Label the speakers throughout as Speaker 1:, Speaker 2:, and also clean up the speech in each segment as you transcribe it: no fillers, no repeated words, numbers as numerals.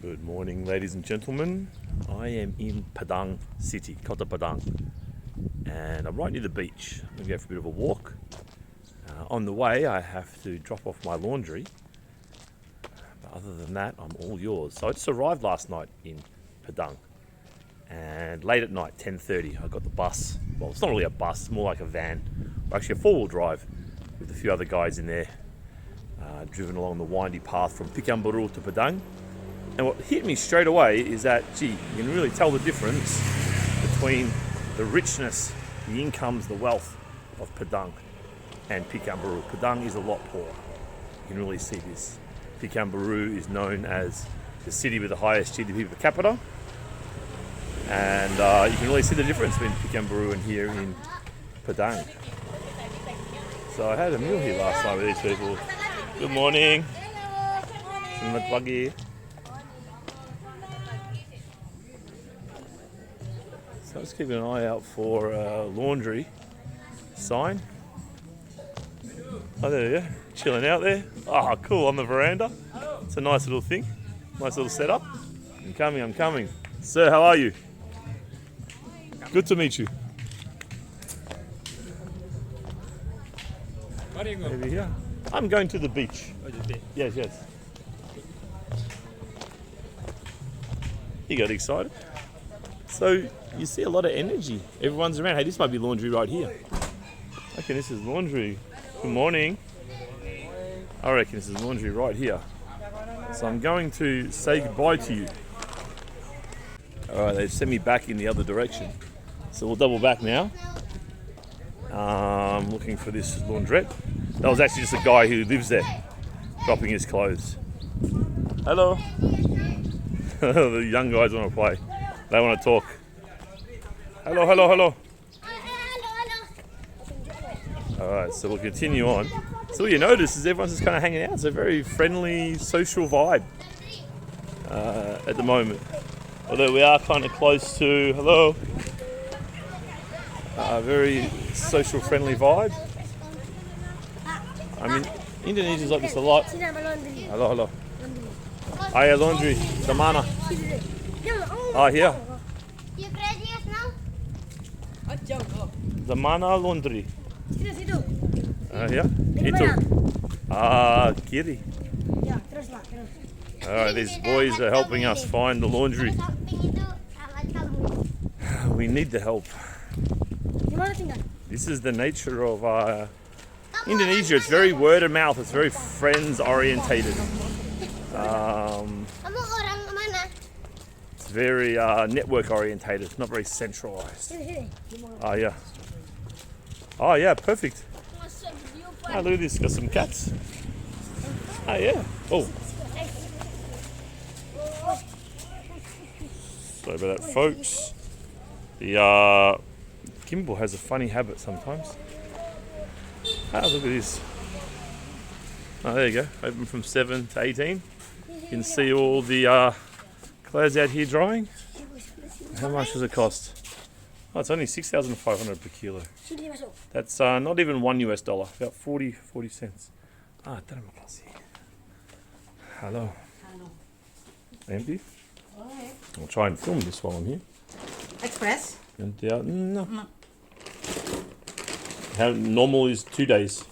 Speaker 1: Good morning, ladies and gentlemen. I am in Padang city, Kota Padang, and I'm right near the beach. I'm going to go for a bit of a walk. On the way, I have to drop off my laundry. But other than that, I'm all yours. So I just arrived last night in Padang, and late at night, 10:30, I got the bus. Well, it's not really a bus, it's more like a van. Actually, a four-wheel drive with a few other guys in there, driven along the windy path from Pekanbaru to Padang. And what hit me straight away is that, you can really tell the difference between the richness, the incomes, the wealth of Padang and Pekanbaru. Padang is a lot poorer. You can really see this. Pekanbaru is known as the city with the highest GDP per capita. And you can really see the difference between Pekanbaru and here in Padang. So I had a meal here last night with these people. Good morning. Selamat pagi. So I was keeping an eye out for a laundry sign. Oh, there you go. Chilling out there. Oh, cool, on the veranda. It's a nice little thing. Nice little setup. I'm coming. Sir, how are you? Good to meet you.
Speaker 2: Where are you going?
Speaker 1: Over here. I'm going to the beach.
Speaker 2: Oh, the beach.
Speaker 1: Yes. You got excited? So you see a lot of energy. Everyone's around. Hey, this might be laundry right here. I reckon this is laundry. Good morning. I reckon this is laundry right here. So I'm going to say goodbye to you. All right, they've sent me back in the other direction. So we'll double back now. I'm looking for this laundrette. That was actually just a guy who lives there, dropping his clothes. Hello. The young guys want to play. They want to talk. Hello. Alright, so we'll continue on. So what you notice is everyone's just kind of hanging out. It's a very friendly, social vibe at the moment. Although we are kind of close to, a very social, friendly vibe. I mean, Indonesia's like this a lot. Hello. Hiya, laundry. The mana. Oh, here.
Speaker 3: You graduate now?
Speaker 1: The mana laundry.
Speaker 3: Situ.
Speaker 1: Ya, itu. Kiri.
Speaker 3: Ya, teruslah, terus.
Speaker 1: Alright, these boys are helping us find the laundry.
Speaker 3: Samping itu alat kamu.
Speaker 1: We need the help.
Speaker 3: Di mana tinggal?
Speaker 1: This is the nature of Indonesia. It's very word of mouth. It's very friends orientated.
Speaker 3: Kamu orang mana?
Speaker 1: It's very network orientated. It's not very centralized.
Speaker 3: Sini.
Speaker 1: Oh yeah, perfect. Oh, look at this. Got some cats. Oh yeah. Oh. Sorry about that, folks. The gimbal has a funny habit sometimes. Look at this. Oh, there you go. Open from 7 to 18. You can see all the clothes out here drying. How much does it cost? Oh, it's only 6,500 per kilo.
Speaker 3: Sini masuk.
Speaker 1: That's not even $1, about 40 cents. Terima kasih. Hello. Empty? I'll try and film this while I'm here.
Speaker 4: Express?
Speaker 1: No. How normal is 2 days?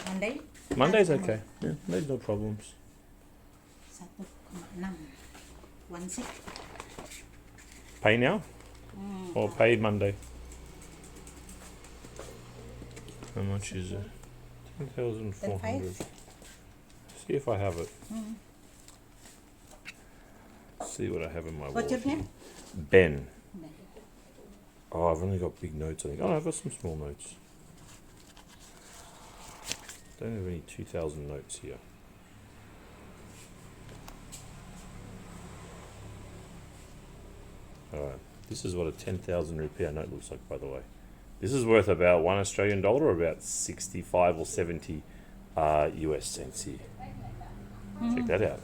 Speaker 4: Monday?
Speaker 1: Monday's okay. Yeah, there's no problems.
Speaker 4: 1,6. 16.
Speaker 1: Pay now? Or paid Monday? How much is it? 10,400. See if I have it. See what I have in my wallet.
Speaker 4: What's your name?
Speaker 1: Ben. Oh, I've only got big notes, I think. Oh, no, I've got some small notes. Don't have any 2,000 notes here. Alright, this is what a 10,000 rupiah note looks like, by the way. This is worth about $1 Australian or about 65 or 70 US cents here. Check that out.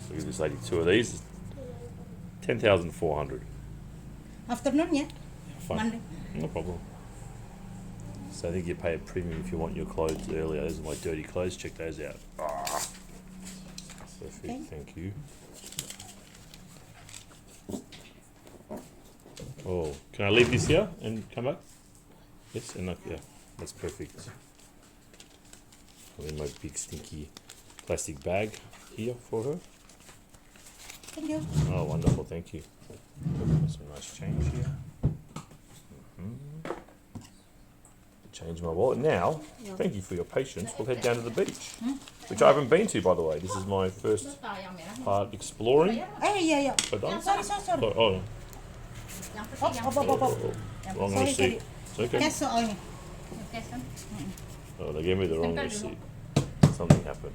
Speaker 1: So give this lady 2 of these. 10,400.
Speaker 4: Afternoon, yeah?
Speaker 1: Fine.
Speaker 4: Monday.
Speaker 1: No problem. So I think you pay a premium if you want your clothes earlier. Those are my dirty clothes. Check those out. Perfect.
Speaker 4: Okay.
Speaker 1: Thank you. Oh, can I leave this here and come back? Yes, and yeah, that's perfect. I'm in my big stinky plastic bag here for her.
Speaker 4: Thank you.
Speaker 1: Oh, wonderful, thank you. Some nice change here. Change my wallet. Now, thank you for your patience. We'll head down to the beach, which I haven't been to, by the way. This is my first part exploring.
Speaker 4: Eh, yeah.
Speaker 1: Padang.
Speaker 4: Sorry.
Speaker 1: Oh, wrong
Speaker 4: Sorry,
Speaker 1: receipt. It's okay.
Speaker 4: Cash soalnya.
Speaker 1: Oh, they gave me the wrong receipt. Something happened.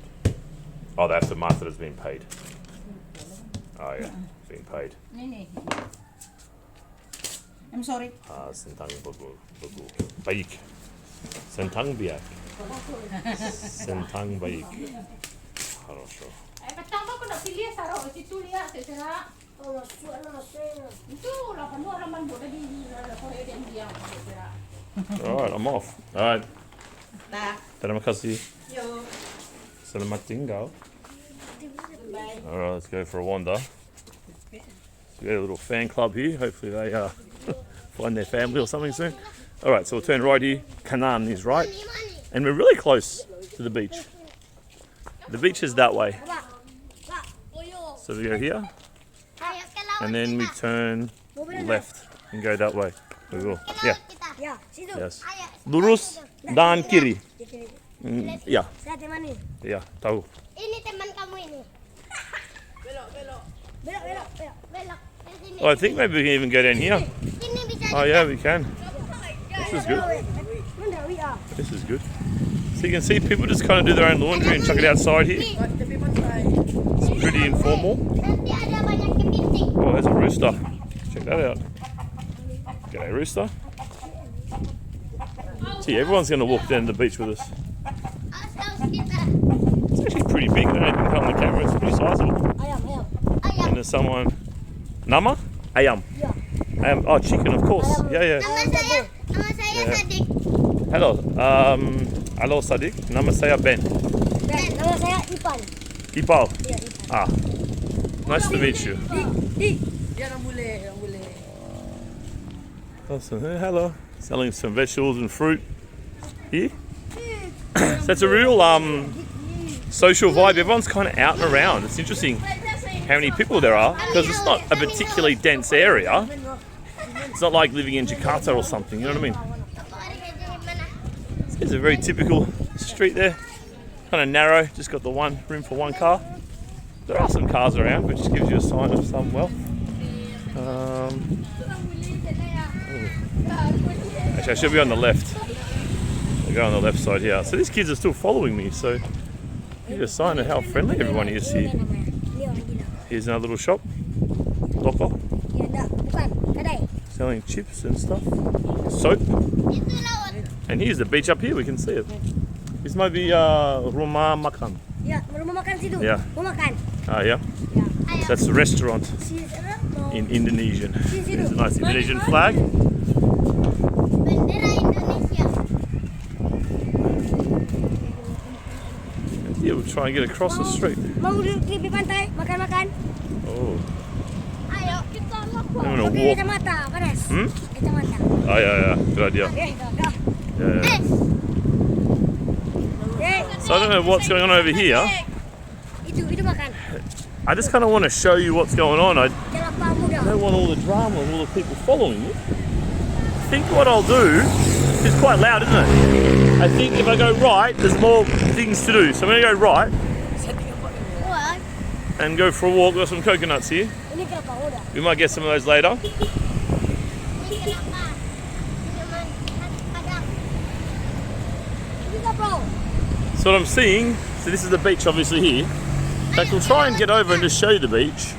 Speaker 1: Oh, that's the month that has been paid. Oh yeah, it's been paid.
Speaker 4: Nih. I'm sorry.
Speaker 1: Sentang baik. Sentang biak. Sentang baik. Хорошо.
Speaker 2: Petang aku nak pilih taruh situ lihat saya.
Speaker 3: Oh, masuk lah, masuk.
Speaker 2: Itu 8 halaman boleh di Korea dan dia saya.
Speaker 1: Alright, I'm off. Alright.
Speaker 4: Dah.
Speaker 1: Terima kasih.
Speaker 4: Yo.
Speaker 1: Selamat tinggal.
Speaker 4: Bye.
Speaker 1: Alright, let's go for a wander. So we got a little fan club here. Hopefully they find their family or something soon. Alright, so we'll turn right here. Kanan is right. And we're really close to the beach. The beach is that way. So we go here.
Speaker 3: Ayo ke laut
Speaker 1: And then we
Speaker 3: kita.
Speaker 1: turn left and go that way. We will.
Speaker 3: Ke
Speaker 1: Yeah.
Speaker 3: laut kita. Ya, situ.
Speaker 1: Yes.
Speaker 3: Ayo.
Speaker 1: Lurus dan kiri. Yeah.
Speaker 3: Saya teman ni.
Speaker 1: Yeah. Tahu.
Speaker 3: Ini teman kamu ini. Belok. Ke sini.
Speaker 1: Oh, I think maybe we can even go down here.
Speaker 3: Sini bisa.
Speaker 1: Oh yeah, we can. This is good.
Speaker 3: Mana we are.
Speaker 1: This is good. So you can see people just kind of do their own laundry and chuck it outside here. It's pretty informal.
Speaker 3: Nanti ada banyak kepiting.
Speaker 1: Oh, there's a rooster. Check that out. G'day, rooster. Gee, everyone's going to walk down to the beach with us.
Speaker 3: Awas kita.
Speaker 1: It's actually pretty big. They don't even cut on the camera. It's pretty sizable.
Speaker 3: Ayam.
Speaker 1: And there's someone. Nama? Ayam.
Speaker 3: Ya.
Speaker 1: Ayam. Oh, chicken, of course. Yeah.
Speaker 3: Nama saya
Speaker 1: Ya.
Speaker 3: Sadik.
Speaker 1: Hello. Hello, Sadiq. Nama saya Ben.
Speaker 3: Dan nama saya Ipan.
Speaker 1: Ipal.
Speaker 3: Ya, Ipan.
Speaker 1: Ah. Nice to meet you.
Speaker 4: Dia orang boleh.
Speaker 1: Awesome. Hello. Selling some vegetables and fruit here. So it's a real social vibe. Everyone's kind of out and around. It's interesting how many people there are because it's not a particularly dense area. It's not like living in Jakarta or something. You know what I mean? It's a very typical street there. Kind of narrow. Just got the one room for one car. There are some cars around, which gives you a sign of some wealth. Actually, I should be on the left. I'll go on the left side here. So these kids are still following me, so give you a sign of how friendly everyone is here. Here's another little shop. Toko.
Speaker 3: Ya, enggak, bukan. Kedai.
Speaker 1: Selling chips and stuff. Soap.
Speaker 3: Itu laut.
Speaker 1: And here's the beach up here, we can see it. This might be rumah makan.
Speaker 3: Ya, rumah makan situ.
Speaker 1: Ya.
Speaker 3: Rumah makan.
Speaker 1: Ah, yeah.
Speaker 3: Ya. Ayo.
Speaker 1: That's the restaurant
Speaker 3: Sini sana. No.
Speaker 1: in Indonesian. There's a nice Indonesian flag.
Speaker 3: Bendera Indonesia.
Speaker 1: Yeah, we'll try and get across the street.
Speaker 3: Mau duduk di pantai, makan-makan.
Speaker 1: Oh.
Speaker 3: Ayo, kita lapor.
Speaker 1: I'm gonna
Speaker 3: Pakai
Speaker 1: walk.
Speaker 3: kacamata, panas.
Speaker 1: Hmm?
Speaker 3: Kacamata.
Speaker 1: Oh, yeah. Good idea.
Speaker 3: Dah.
Speaker 1: Yeah. So I don't know what's going on over here.
Speaker 3: Itu makan.
Speaker 1: I just kind of want to show you what's going on. I
Speaker 3: Jangan lupa muda.
Speaker 1: don't want all the drama of all the people following me. I think what I'll do is quite loud, isn't it? I think if I go right, there's more things to do. So I'm going to go right
Speaker 3: Wah,
Speaker 1: and go for a walk. Got some coconuts here.
Speaker 3: ini kenapa muda?
Speaker 1: We might get some of those later.
Speaker 3: Ini kenapa? Minuman Padang. Ini apa?
Speaker 1: So what I'm seeing, so this is the beach obviously here. In fact, we'll try and get over and just show you the beach.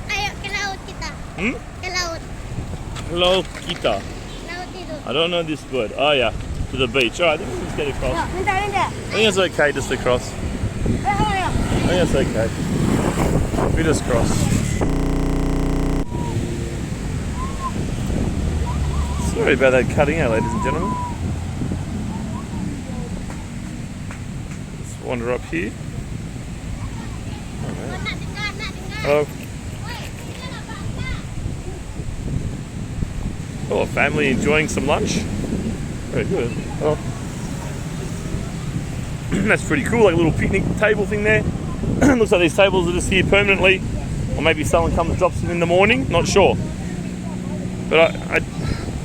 Speaker 3: Ayo ke laut kita.
Speaker 1: Hmm?
Speaker 3: Ke laut.
Speaker 1: Hello, Kita.
Speaker 3: Laut itu.
Speaker 1: I don't know this word. Oh yeah, to the beach. All right, then we'll just get across.
Speaker 3: Ya, minta.
Speaker 1: I think it's okay just to cross.
Speaker 3: Ayo.
Speaker 1: I think it's okay. We just cross. Sorry about that cutting out, ladies and gentlemen. Let's wander up here.
Speaker 3: Nak dengar.
Speaker 1: Oh,
Speaker 3: Woi, kita nak bangsa.
Speaker 1: Oh, family enjoying some lunch. Very good. Oh. That's pretty cool, like a little picnic table thing there. Looks like these tables are just here permanently. Or maybe someone comes and drops them in the morning, not sure. But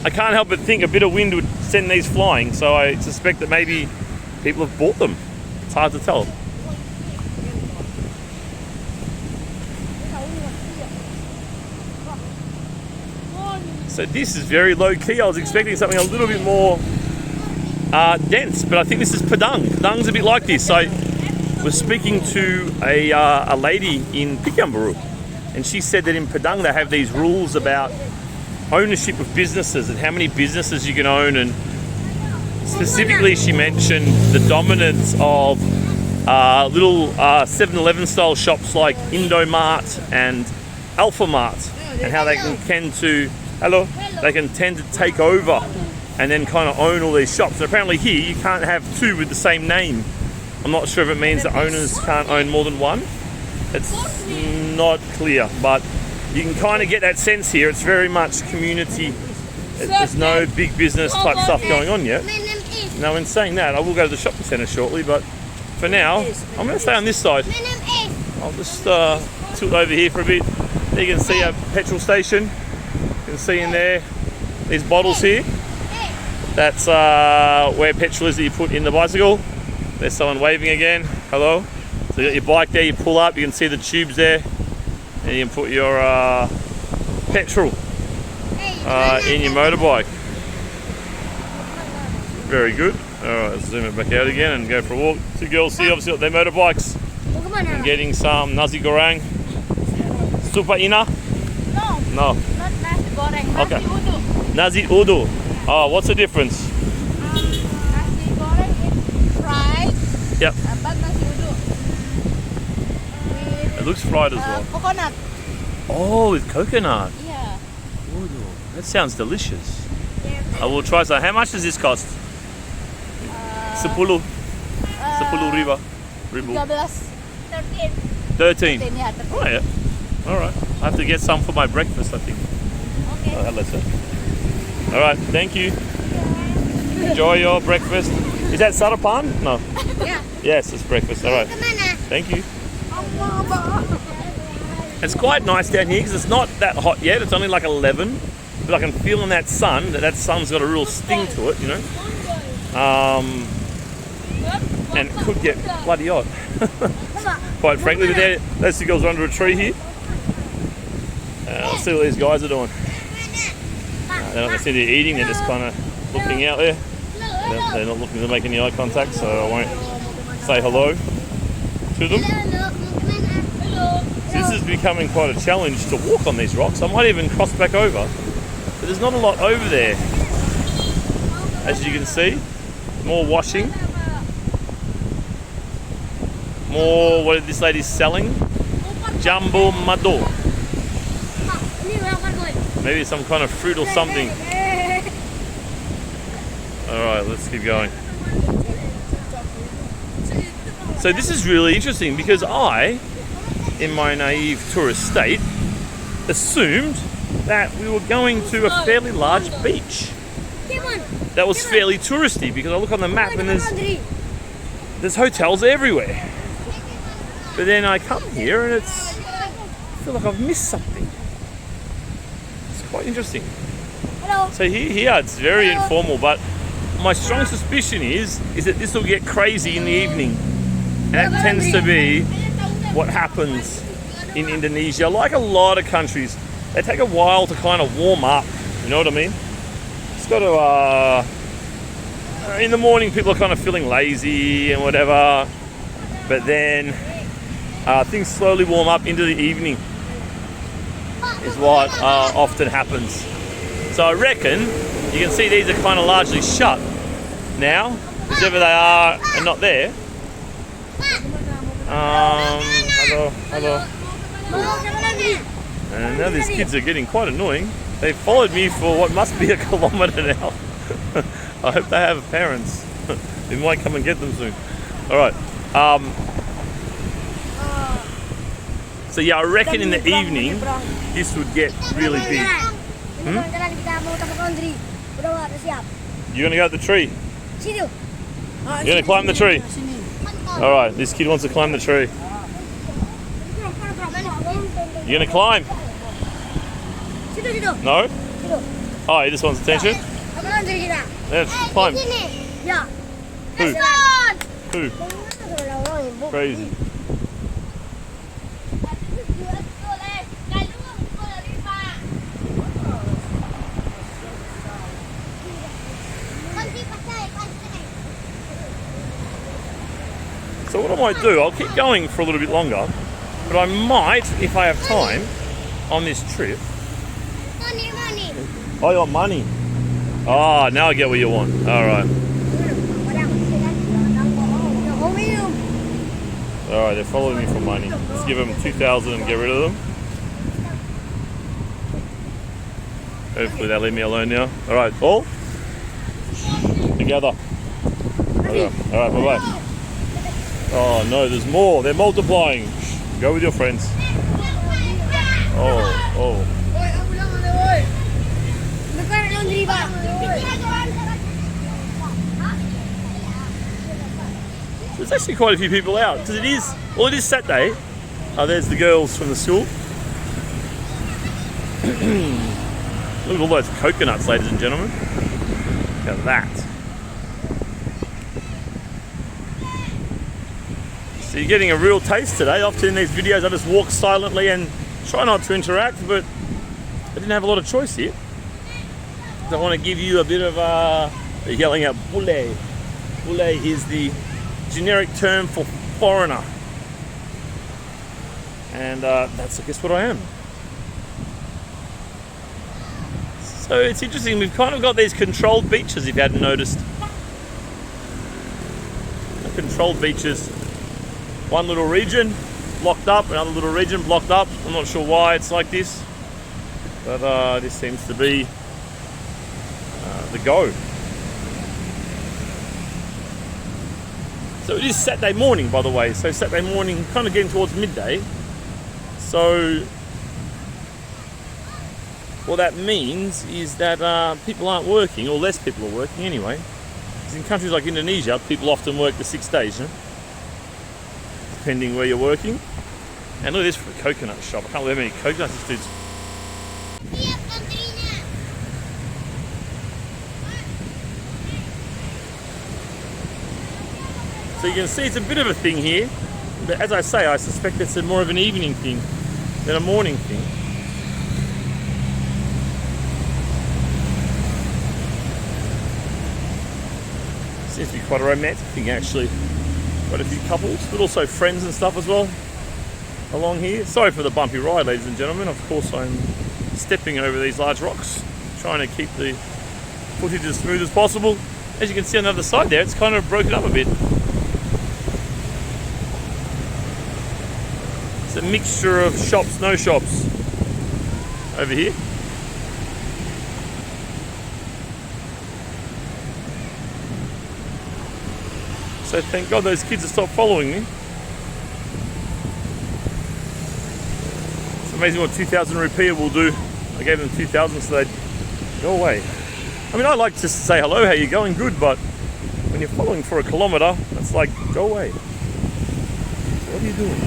Speaker 1: I can't help but think a bit of wind would send these flying, so I suspect that maybe people have bought them. It's hard to tell. So this is very low key. I was expecting something a little bit more dense, but I think this is Padang. Padang's a bit like this. I was speaking to a lady in Pekanbaru, and she said that in Padang they have these rules about ownership of businesses and how many businesses you can own, and specifically she mentioned the dominance of little 7-Eleven style shops like Indomart and Alphamart, and how they can tend to take over and then kind of own all these shops. And apparently here you can't have two with the same name. I'm not sure if it means that owners can't own more than one. It's not clear, but you can kind of get that sense here. It's very much community. There's no big business type stuff going on yet. Now, in saying that, I will go to the shopping centre shortly, but for now, I'm going to stay on this side. I'll just tilt over here for a bit. There you can see a petrol station. You can see in there these bottles here. That's where petrol is that you put in the bicycle. There's someone waving again. Hello. So you got your bike there, you pull up, you can see the tubes there, and you can put your petrol in your motorbike. Very good. Alright, let's zoom it back out again and go for a walk. Two girls here obviously got their motorbikes and getting some nasi goreng. Super ina? No.
Speaker 2: Not nasi goreng.
Speaker 1: Okay.
Speaker 2: Nasi uduk.
Speaker 1: Nasi uduk. Oh, what's the difference?
Speaker 2: Nasi goreng is fried.
Speaker 1: Yep.
Speaker 2: But nasi uduk
Speaker 1: It looks fried as well.
Speaker 2: coconut.
Speaker 1: Oh, with coconut.
Speaker 2: Yeah.
Speaker 1: Uduk. That sounds delicious. I will try some. How much does this cost? 10 ribu.
Speaker 2: 13.
Speaker 1: 13.
Speaker 2: Yeah, 13.
Speaker 1: Oh yeah. Alright. I have to get some for my breakfast, I think.
Speaker 2: Okay.
Speaker 1: Oh, hello, sir. Alright, thank you. Enjoy your breakfast. Is that sarapan? No.
Speaker 3: Yeah.
Speaker 1: Yes, it's breakfast. Alright.
Speaker 3: Kemana?
Speaker 1: Thank you. It's quite nice down here because it's not that hot yet. It's only like 11. But I can feel in that sun that sun's got a real sting to it, you know. And it could get bloody hot. Quite frankly, but those two girls are under a tree here. Let's see what these guys are doing. They're not going to sit here eating, they're just kind of looking out there. They're not looking to make any eye contact, so I won't say hello to them. This is becoming quite a challenge to walk on these rocks. I might even cross back over, but there's not a lot over there. As you can see, more washing. More, what this lady's selling? Jumbo mado. Maybe some kind of fruit or something. Alright, let's keep going. So this is really interesting because I, in my naive tourist state, assumed that we were going to a fairly large beach. That was fairly touristy because I look on the map and there's hotels everywhere. But then I come here and I feel like I've missed something. It's quite interesting. So here it's very informal, but my strong suspicion is that this will get crazy in the evening. And that tends to be what happens in Indonesia. Like a lot of countries, they take a while to kind of warm up, you know what I mean? It's got to, in the morning people are kind of feeling lazy and whatever, but then things slowly warm up into the evening is what often happens. So I reckon you can see these are kind of largely shut now, whichever they are and not there. Hello. And now these kids are getting quite annoying. They followed me for what must be a kilometre now. I hope they have parents. We might come and get them soon. Alright. So yeah, I reckon in the evening this would get really big.
Speaker 3: Jalan-jalan kita mau ke laundry. Udah siap.
Speaker 1: You're gonna go up the tree.
Speaker 3: Situ.
Speaker 4: Ah,
Speaker 1: You're gonna climb the tree.
Speaker 4: Sini.
Speaker 1: All right, this kid wants to climb the tree. You're gonna climb?
Speaker 3: Situ.
Speaker 1: No?
Speaker 3: Situ.
Speaker 1: Oh, he just wants attention.
Speaker 3: Ke laundry kita.
Speaker 1: Let's climb.
Speaker 3: Ya.
Speaker 1: Who?
Speaker 3: Jalan.
Speaker 1: Who? Crazy. So what I might do, I'll keep going for a little bit longer, but I might, if I have time, on this trip.
Speaker 3: Money.
Speaker 1: Oh, you want money? Ah, now I get what you want. All right. All right, they're following me for money. Let's give them 2,000 and get rid of them. Hopefully they'll leave me alone now. All right, all together. Okay. All right, bye-bye. Oh no, there's more. They're multiplying. Shh, go with your friends. Oh. There's actually quite a few people out because it is Saturday. There's the girls from the school. Look at all those coconuts, ladies and gentlemen. Look at that. So you're getting a real taste today. Often in these videos I just walk silently and try not to interact, but I didn't have a lot of choice here. I want to give you a bit of they're yelling out bule. Bule is the generic term for foreigner. And that's I guess what I am. So it's interesting, we've kind of got these controlled beaches if you hadn't noticed. Controlled beaches. One little region blocked up, another little region blocked up. I'm not sure why it's like this, but this seems to be the go. So it is Saturday morning, by the way. So Saturday morning, kind of getting towards midday. So what that means is that people aren't working, or less people are working anyway. Because in countries like Indonesia, people often work the 6 days, you know? Depending where you're working. And look at this for a coconut shop. I can't believe how many coconuts this dude's. So you can see it's a bit of a thing here, but as I say, I suspect it's more of an evening thing than a morning thing. Seems to be quite a romantic thing actually. Quite a few couples, but also friends and stuff as well along here. Sorry for the bumpy ride, ladies and gentlemen. Of course I'm stepping over these large rocks, trying to keep the footage as smooth as possible. As you can see on the other side there, it's kind of broken up a bit. It's a mixture of shops, no shops over here. So thank God those kids have stopped following me. It's amazing what 2,000 rupiah will do. I gave them 2,000 so they'd go away. I mean, I like just to say hello, how you going? Good, but when you're following for a kilometre, it's like, go away. What are you doing?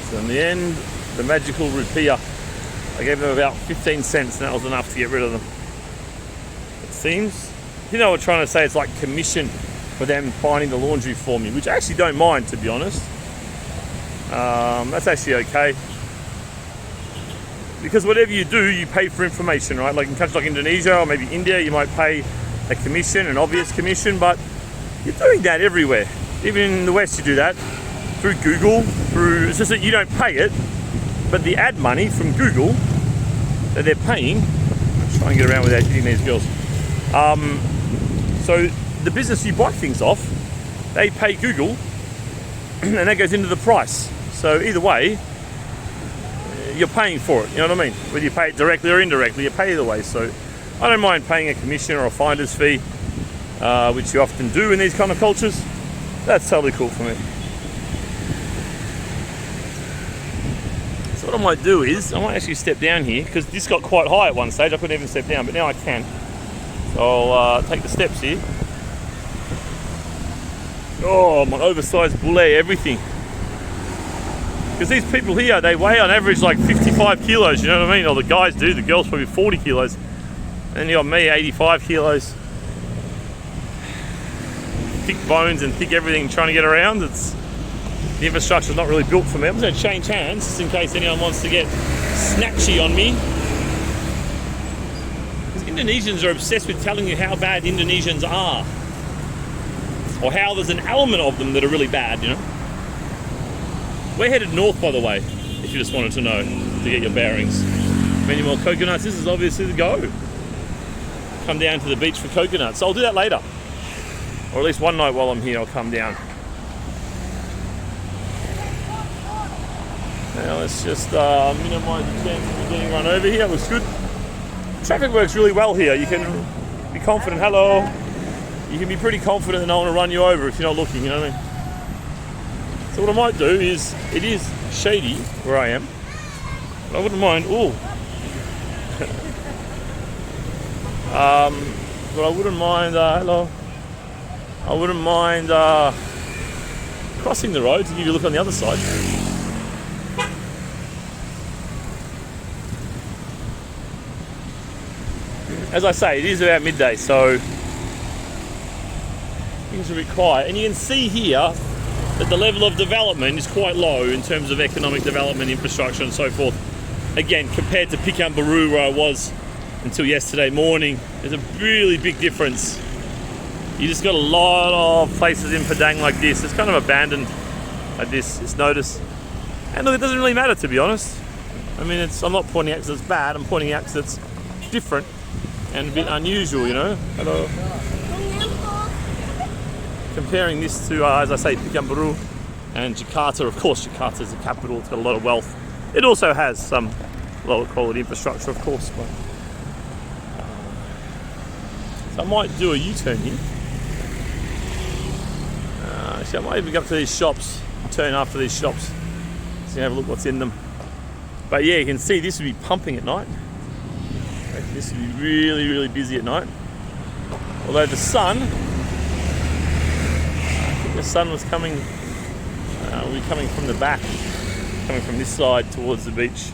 Speaker 1: So in the end, the magical rupiah, I gave them about 15 cents and that was enough to get rid of them. It seems. You know what I'm trying to say, it's like commission for them finding the laundry for me, which I actually don't mind, to be honest. That's actually okay. Because whatever you do, you pay for information, right? Like in countries like Indonesia or maybe India, you might pay a commission, an obvious commission, but you're doing that everywhere. Even in the West, you do that through Google, it's just that you don't pay it, but the ad money from Google that they're paying, I'm trying to get around without hitting these girls. So the business you buy things off, they pay Google and that goes into the price. So either way, you're paying for it, you know what I mean? Whether you pay it directly or indirectly, you pay either way. So I don't mind paying a commission or a finder's fee, which you often do in these kind of cultures. That's totally cool for me. So what I might do is, I might actually step down here, because this got quite high at one stage. I couldn't even step down, but now I can. So I'll take the steps here. Oh, my oversized boulet, everything. Because these people here, they weigh on average like 55 kilos, you know what I mean? Or the guys do, the girls probably 40 kilos. And then you got me, 85 kilos. Thick bones and thick everything trying to get around. The infrastructure's not really built for me. I'm just going to change hands just in case anyone wants to get snatchy on me. Because Indonesians are obsessed with telling you how bad Indonesians are. Or how there's an element of them that are really bad, you know? We're headed north, by the way, if you just wanted to know, to get your bearings. Many more coconuts. This is obviously the go. Come down to the beach for coconuts. So I'll do that later. Or at least one night while I'm here, I'll come down. Now let's just minimise the chances of getting run over here. Looks good. Traffic works really well here. You can be confident. Hello. You can be pretty confident that no one will run you over if you're not looking, you know what I mean? So what I might do is, it is shady where I am, but I wouldn't mind, but I wouldn't mind, hello, I wouldn't mind crossing the road to give you a look on the other side. As I say, it is about midday, so things are a bit quiet, and you can see here that the level of development is quite low in terms of economic development, infrastructure and so forth. Again, compared to Pekanbaru where I was until yesterday morning, there's a really big difference. You just got a lot of places in Padang like this. It's kind of abandoned like this, it's noticed. And look, it doesn't really matter, to be honest. I mean, I'm not pointing out because it's bad, I'm pointing out because it's different and a bit unusual, you know? Hello. Comparing this to, as I say, Pekanbaru and Jakarta. Of course, Jakarta is the capital. It's got a lot of wealth. It also has some lower quality infrastructure, of course. But, so I might do a U-turn here. Actually, I might even go up to these shops, turn after these shops, so have a look what's in them. But yeah, you can see this would be pumping at night. This would be really, really busy at night. Although the sun was coming, will be coming from the back, coming from this side towards the beach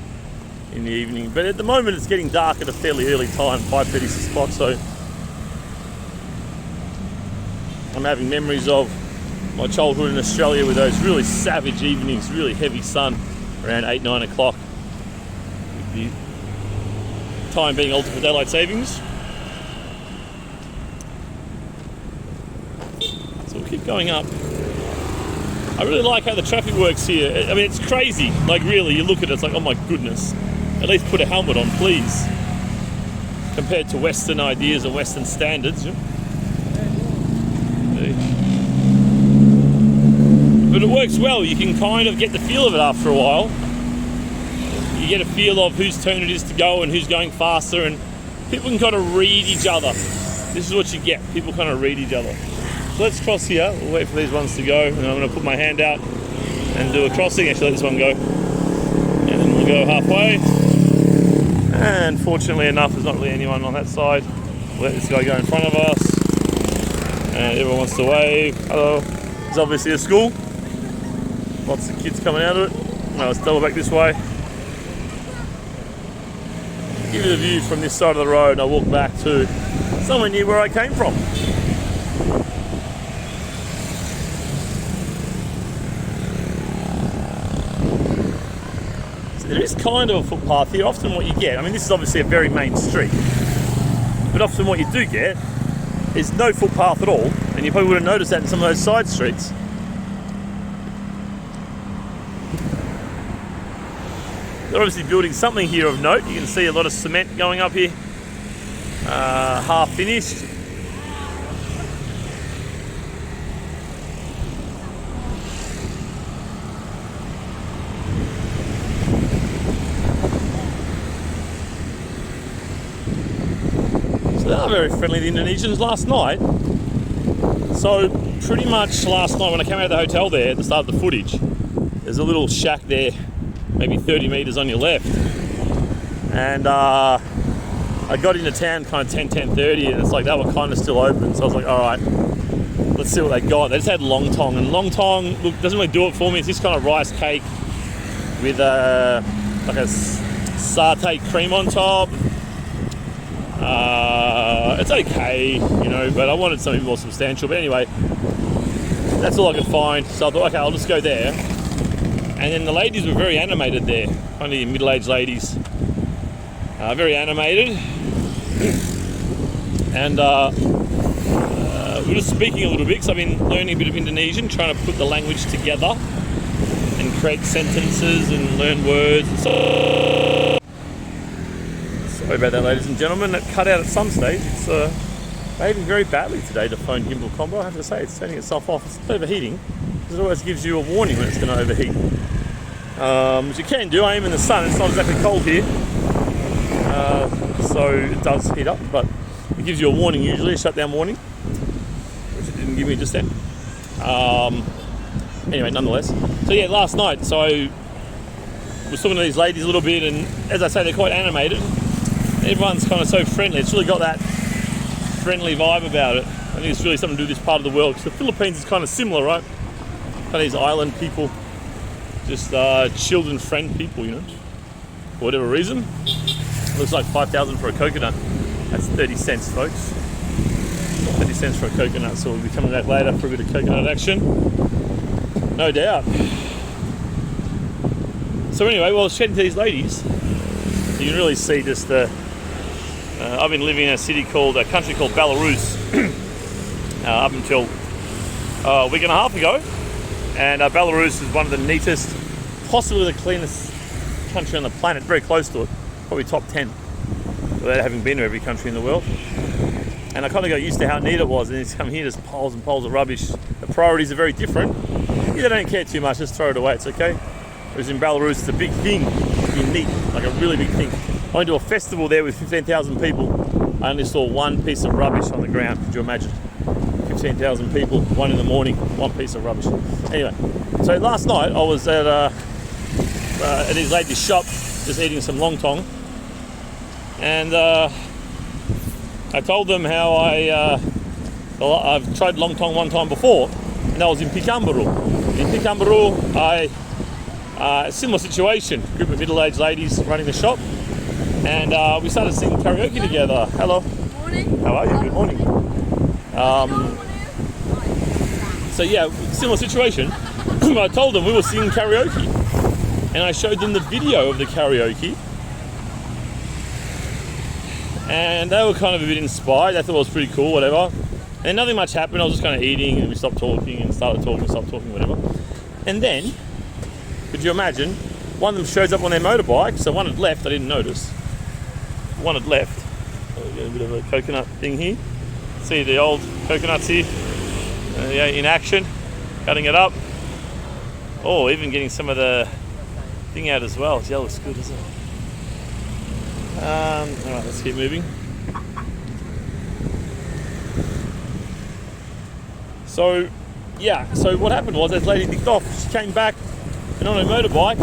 Speaker 1: in the evening. But at the moment it's getting dark at a fairly early time, 5:30, 6 o'clock, so I'm having memories of my childhood in Australia with those really savage evenings, really heavy sun around 8, 9 o'clock. With the time being altered for daylight savings. We'll keep going up. I really like how the traffic works here. I mean, it's crazy. Like, really, you look at it, it's like, oh my goodness. At least put a helmet on, please. Compared to Western ideas and Western standards. But it works well. You can kind of get the feel of it after a while. You get a feel of whose turn it is to go and who's going faster, and people can kind of read each other. This is what you get. People kind of read each other. So let's cross here. We'll wait for these ones to go, and I'm going to put my hand out and do a crossing. Actually, let this one go, and then we'll go halfway. And fortunately enough, there's not really anyone on that side. We'll let this guy go in front of us, and everyone wants to wave. Hello. It's obviously a school. Lots of kids coming out of it. Now let's double back this way. Give you the view from this side of the road, and I'll walk back to somewhere near where I came from. There is kind of a footpath here. Often what you get, I mean, this is obviously a very main street, but often what you do get is no footpath at all, and you probably would have noticed that in some of those side streets. They're obviously building something here of note. You can see a lot of cement going up here, half finished. They are very friendly, the Indonesians. Last night, so pretty much last night when I came out of the hotel there at the start of the footage, there's a little shack there maybe 30 meters on your left. And I got into town kind of 10:30, and it's like they were kind of still open. So I was like, all right, let's see what they got. They just had lontong, and lontong, look, doesn't really do it for me. It's this kind of rice cake with like a satay cream on top. It's okay, you know, but I wanted something more substantial. But anyway, that's all I could find. So I thought, okay, I'll just go there. And then the ladies were very animated there, kind of middle-aged ladies, very animated. And we were just speaking a little bit because I've been learning a bit of Indonesian, trying to put the language together and create sentences and learn words. Sorry about that, ladies and gentlemen. That cut out at some stage. It's behaving very badly today, the phone gimbal combo. I have to say, it's turning itself off. It's overheating, because it always gives you a warning when it's going to overheat. Which you can do. I am in the sun. It's not exactly cold here. So it does heat up, but it gives you a warning usually, a shutdown warning, which it didn't give me just then. Anyway, nonetheless. So yeah, last night, so I was talking to these ladies a little bit, and as I say, they're quite animated. Everyone's kind of so friendly. It's really got that friendly vibe about it. I think it's really something to do with this part of the world, because the Philippines is kind of similar, right? Kind of these island people, just chilled and friend people, you know, for whatever reason. Looks like 5,000 for a coconut. That's 30 cents, folks. 30 cents for a coconut, so we'll be coming back later for a bit of coconut action. No doubt. So anyway, well, I was chatting to these ladies. You can really see just the... I've been living in a country called Belarus up until a week and a half ago. And Belarus is one of the neatest, possibly the cleanest country on the planet, very close to it. Probably top 10, without having been to every country in the world. And I kind of got used to how neat it was, and it's come here, there's piles and piles of rubbish. The priorities are very different. Here they don't care too much, just throw it away, it's okay. Whereas in Belarus, it's a big thing to be neat, like a really big thing. I went to a festival there with 15,000 people. I only saw one piece of rubbish on the ground. Could you imagine? 15,000 people, 1 in the morning, one piece of rubbish. Anyway, so last night I was at this lady's shop, just eating some lontong. And I told them how I've tried lontong one time before, and that was in Pekanbaru. In Pekanbaru, similar situation, group of middle-aged ladies running the shop, and we started singing karaoke together. Hello.
Speaker 3: Morning.
Speaker 1: How are you? Good morning. So yeah, similar situation. I told them we were singing karaoke, and I showed them the video of the karaoke. And they were kind of a bit inspired. They thought it was pretty cool, whatever. And nothing much happened. I was just kind of eating, and we stopped talking and started talking, stopped talking, whatever. And then, could you imagine, one of them shows up on their motorbike. So one had left, I didn't notice. One had left. So we got a bit of a coconut thing here. See the old coconuts here, yeah, in action, cutting it up. Oh, even getting some of the thing out as well. Yeah, looks good, isn't it? All right, let's keep moving. So, yeah, so what happened was, as lady nicked off, she came back, and on her motorbike,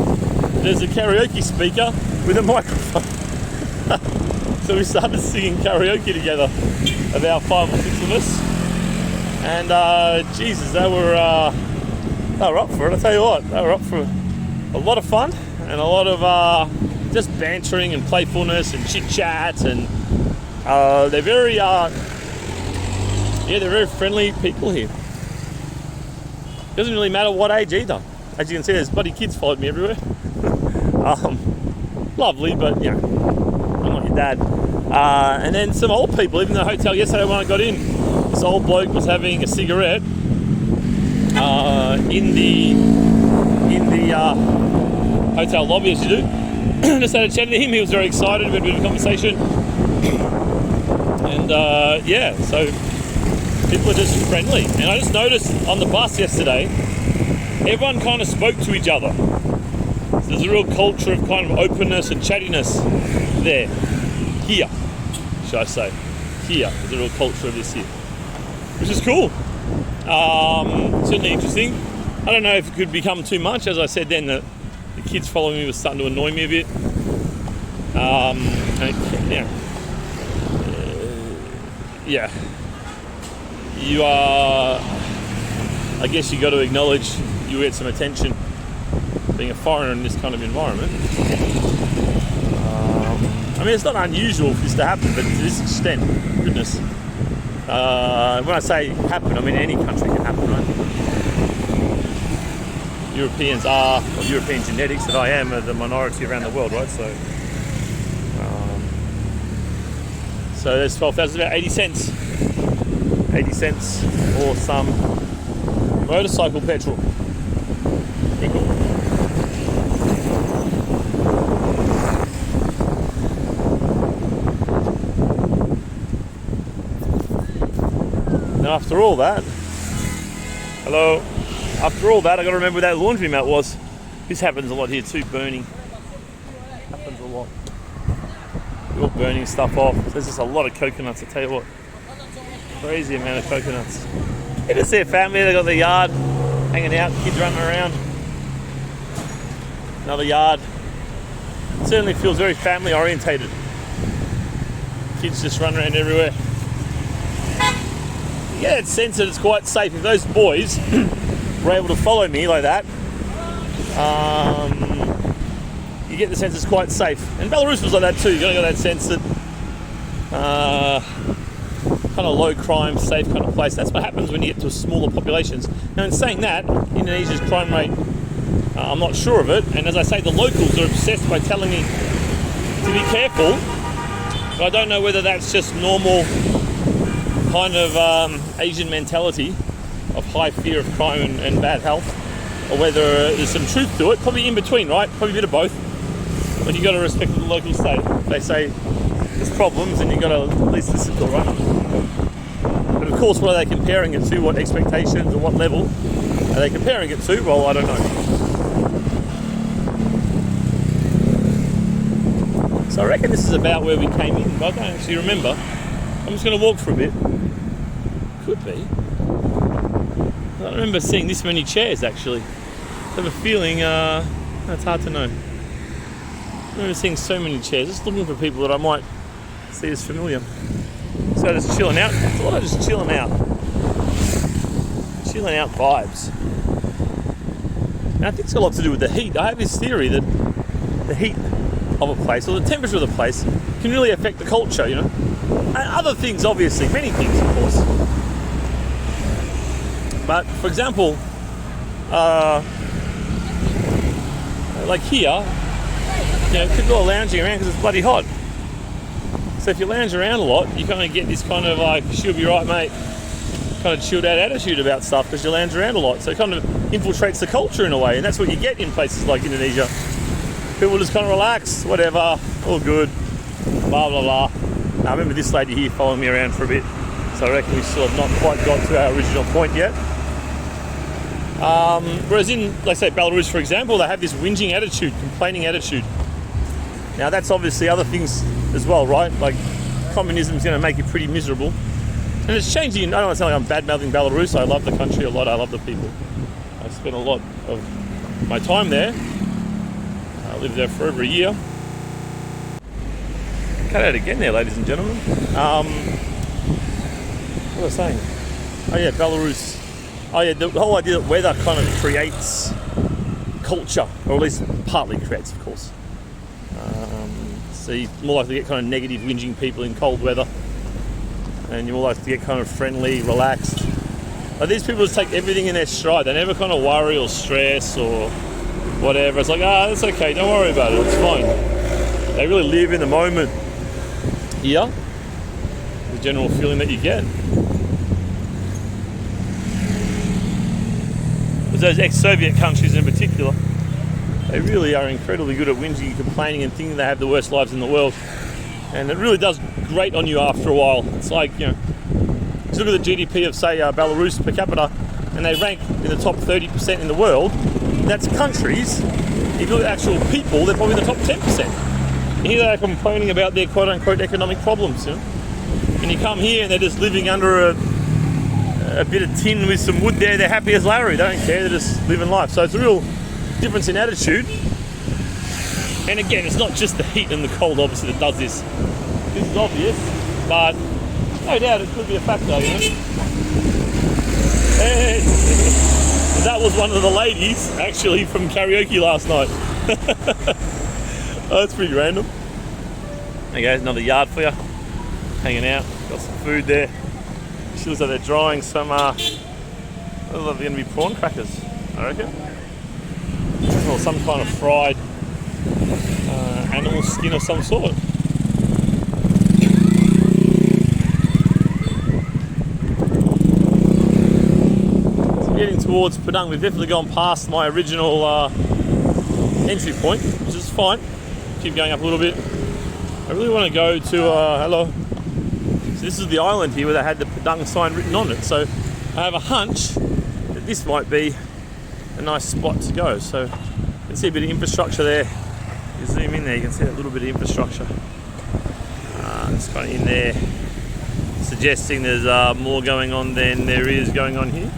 Speaker 1: there's a karaoke speaker with a microphone. So we started singing karaoke together, about 5 or 6 of us. And Jesus, they were up for it, I tell you what. They were up for a lot of fun, and a lot of just bantering and playfulness and chit chat, and they're very they're very friendly people here. Doesn't really matter what age either. As you can see, there's bloody kids followed me everywhere. Lovely, but you know, I'm not your dad. And then some old people, even the hotel yesterday when I got in, this old bloke was having a cigarette in the hotel lobby, as you do. Just had a chat to him. He was very excited. We had a bit of a conversation, and yeah, so people are just friendly. And I just noticed on the bus yesterday, everyone kind of spoke to each other. So there's a real culture of kind of openness and chattiness there. Here, should I say? Here, there's a real culture of this here, which is cool. Certainly interesting. I don't know if it could become too much. As I said then, the the kids following me was starting to annoy me a bit. Yeah. You are, I guess you got to acknowledge you get some attention being a foreigner in this kind of environment. I mean, it's not unusual for this to happen, but to this extent, goodness. When I say happen, I mean any country can happen, right? Europeans are, or European genetics that I am, are the minority around the world, right? So there's 12,000, about 80 cents. 80 cents for some motorcycle petrol. Equal. Now after all that, after all that, I got to remember where that laundromat was. This happens a lot here too, burning. Happens a lot. You're burning stuff off. There's just a lot of coconuts, I tell you what. Crazy amount of coconuts. You just see a family, they got their yard, hanging out, kids running around. Another yard. It certainly feels very family orientated. Kids just run around everywhere. You get that sense that it's quite safe. If those boys were able to follow me like that, you get the sense it's quite safe. And Belarus was like that too. You gotta get that sense that kind of low crime, safe kind of place. That's what happens when you get to smaller populations. Now in saying that, Indonesia's crime rate, I'm not sure of it. And as I say, the locals are obsessed by telling me to be careful. But I don't know whether that's just normal kind of Asian mentality of high fear of crime and bad health, or whether there's some truth to it. Probably in between, right? Probably a bit of both. But you got to respect what the locals say. If they say there's problems, and you got to at least listen to it, right? But of course, what are they comparing it to? What expectations or what level are they comparing it to? Well, I don't know. So I reckon this is about where we came in, but I don't actually remember. I'm just going to walk for a bit. Could be. I don't remember seeing this many chairs actually. I have a feeling, it's hard to know. I remember seeing so many chairs, just looking for people that I might see as familiar. So just chilling out. It's a lot of just chilling out. Chilling out vibes. And I think it's got a lot to do with the heat. I have this theory that the heat of a place, or the temperature of the place, can really affect the culture, you know. And other things, obviously, many things, of course. But, for example, like here, you know, people are lounging around because it's bloody hot. So if you lounge around a lot, you kind of get this kind of like, she'll be right, mate, kind of chilled out attitude about stuff because you lounge around a lot. So it kind of infiltrates the culture in a way, and that's what you get in places like Indonesia. People just kind of relax, whatever, all good, blah, blah, blah. Now, I remember this lady here following me around for a bit, so I reckon we still have not quite got to our original point yet. Whereas in, let's say, Belarus, for example, they have this whinging attitude, complaining attitude. Now, that's obviously other things as well, right? Like, communism is going to make you pretty miserable. And it's changing. I don't want to sound like I'm bad-mouthing Belarus. I love the country a lot. I love the people. I spent a lot of my time there. I lived there for over a year. Cut out again there, ladies and gentlemen. What was I saying? Oh yeah, Belarus. Oh yeah, the whole idea that weather kind of creates culture, or at least partly creates, of course. So you're more likely to get kind of negative, whinging people in cold weather, and you're more likely to get kind of friendly, relaxed. But these people just take everything in their stride. They never kind of worry or stress or whatever. It's like, that's okay, don't worry about it, it's fine. They really live in the moment. Here, the general feeling that you get. Those ex-Soviet countries in particular, they really are incredibly good at whinging and complaining and thinking they have the worst lives in the world. And it really does grate on you after a while. It's like, you know, just look at the GDP of, say, Belarus per capita, and they rank in the top 30% in the world. That's countries. If you look at actual people, they're probably in the top 10%. And here they are complaining about their quote-unquote economic problems, you know. And you come here and they're just living under a bit of tin with some wood there. They're happy as Larry. They don't care. They're just living life. So it's a real difference in attitude. And again, it's not just the heat and the cold, obviously, that does this. This is obvious, but no doubt it could be a factor, you know. And that was one of the ladies, actually, from karaoke last night. Oh, that's pretty random. Okay, there's another yard for you. Hanging out, got some food there. She looks like they're drying some, those are going to be prawn crackers, I reckon. Or some kind of fried animal skin of some sort. So getting towards Padang, we've definitely gone past my original entry point, which is fine. Keep going up a little bit. I really want to go to, hello. So this is the island here where they had the Padang sign written on it. So I have a hunch that this might be a nice spot to go. So you can see a bit of infrastructure there. You zoom in there, you can see a little bit of infrastructure. It's kind of in there, suggesting there's more going on than there is going on here.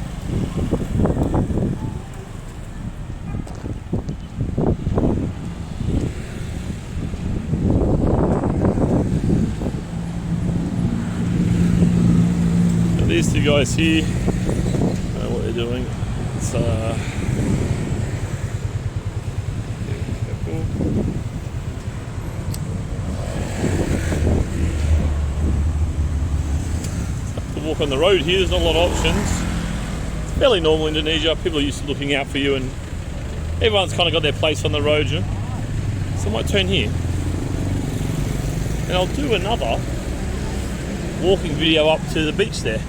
Speaker 1: So these two guys here, what they're doing. It's walk on the road here, there's not a lot of options. It's fairly normal in Indonesia, people are used to looking out for you and everyone's kind of got their place on the road, you know? So I might turn here. And I'll do another walking video up to the beach there.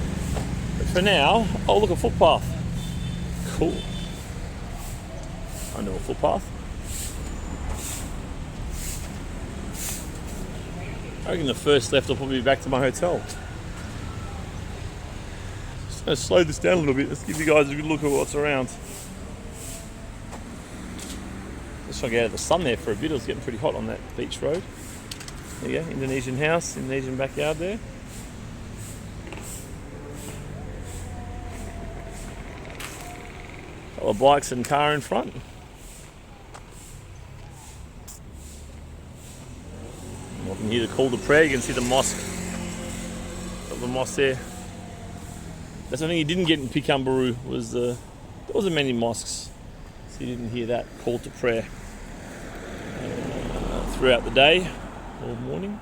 Speaker 1: But for now, I'll look at a footpath. Cool. I know a footpath. I reckon the first left will probably be back to my hotel. Just going to slow this down a little bit. Let's give you guys a good look at what's around. Just trying to get out of the sun there for a bit. It was getting pretty hot on that beach road. There you go, Indonesian house, Indonesian backyard there. Couple of bikes and car in front. You can hear the call to prayer. You can see the mosque. Got the mosque there. That's one thing you didn't get in Pekanbaru was there wasn't many mosques, so you didn't hear that call to prayer throughout the day or morning.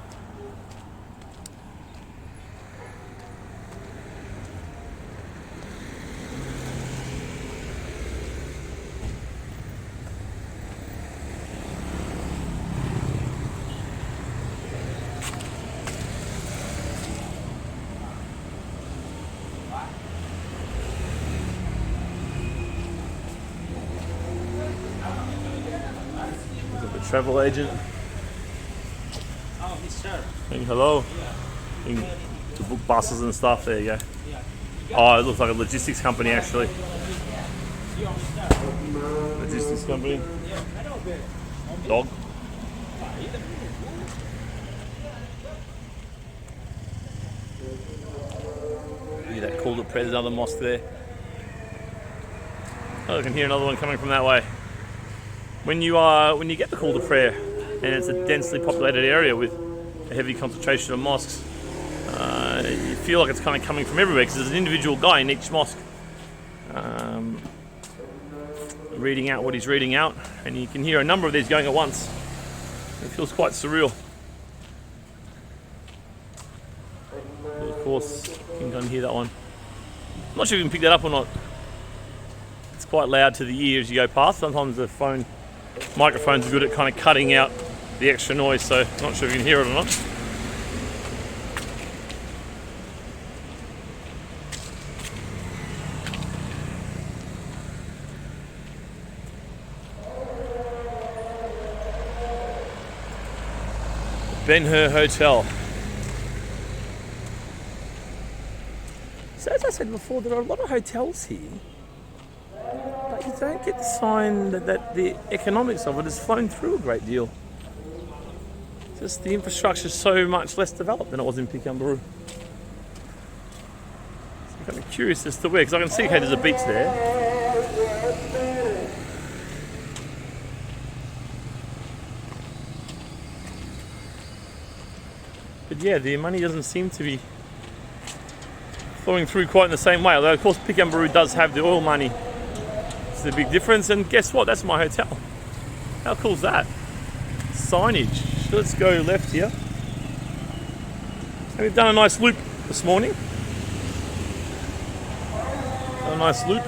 Speaker 1: Travel agent.
Speaker 5: Oh, yes, sir.
Speaker 1: Saying hello. To book buses and stuff. There you go. Oh, it looks like a logistics company actually. Logistics company. Dog. Look at that call to prayer. There's another mosque there. Oh, I can hear another one coming from that way. When you get the call to prayer and it's a densely populated area with a heavy concentration of mosques, you feel like it's kind of coming from everywhere because there's an individual guy in each mosque reading out what he's reading out, and you can hear a number of these going at once. It feels quite surreal. But of course, you can go and hear that one. I'm not sure if you can pick that up or not. It's quite loud to the ear as you go past. Sometimes the microphones are good at kind of cutting out the extra noise, so I'm not sure if you can hear it or not. Ben-Hur Hotel. So as I said before, there are a lot of hotels here, but you don't get the sign that the economics of it has flown through a great deal. Just the infrastructure is so much less developed than it was in Pekanbaru. So I'm kind of curious as to where, because I can see, okay, there's a beach there. But yeah, the money doesn't seem to be flowing through quite in the same way. Although of course Pekanbaru does have the oil money. It's the big difference. And guess what? That's my hotel. How cool is that? Signage. So let's go left here. And we've done a nice loop this morning. Done a nice loop.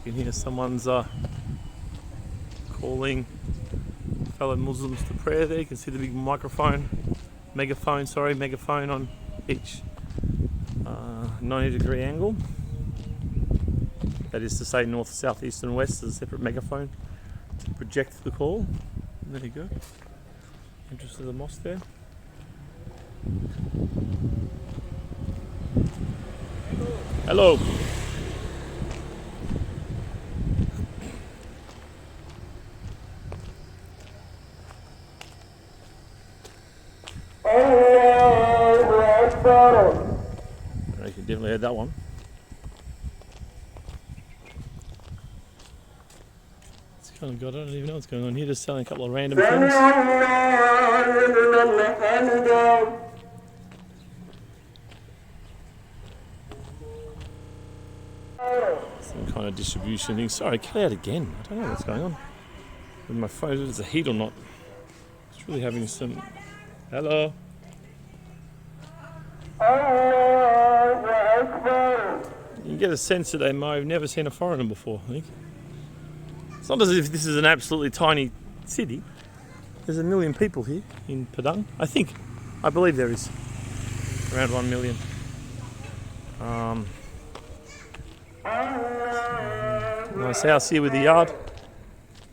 Speaker 1: You can hear someone's calling fellow Muslims to prayer there. You can see the big megaphone on each 90-degree angle. That is to say north, south, east and west is a separate megaphone to project the call. And there you go. Entrance to the mosque there. Hello. You can definitely heard that one. It's kind of got, I don't even know what's going on here, just selling a couple of random things. Some kind of distribution thing. Sorry, cut out again. I don't know what's going on with my phone. Is it heat or not? It's really having some. Hello. You get a sense that they might have never seen a foreigner before, I think. It's not as if this is an absolutely tiny city. There's 1 million people here in Padang. I believe there is. Around 1 million. Nice house here with the yard.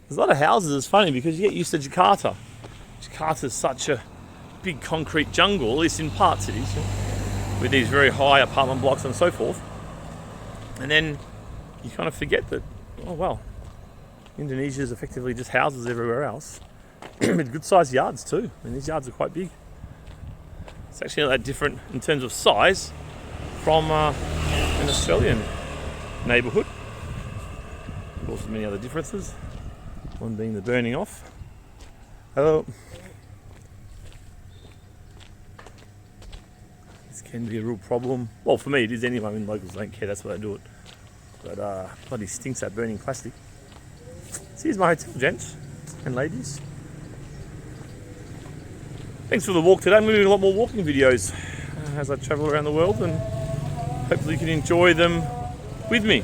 Speaker 1: There's a lot of houses. It's funny because you get used to Jakarta. Jakarta's such a big concrete jungle, at least in part cities, with these very high apartment blocks and so forth. And then you kind of forget that, oh well, Indonesia is effectively just houses everywhere else, with good sized yards too. I mean, these yards are quite big. It's actually not that different in terms of size from an Australian neighbourhood. Of course, there's many other differences. One being the burning off. Hello. This can be a real problem. Well, for me it is anyway. I mean, locals don't care. That's why they do it. But bloody stinks, that burning plastic. So here's my hotel, gents and ladies. Thanks for the walk today. I'm going to do a lot more walking videos as I travel around the world, and hopefully you can enjoy them with me.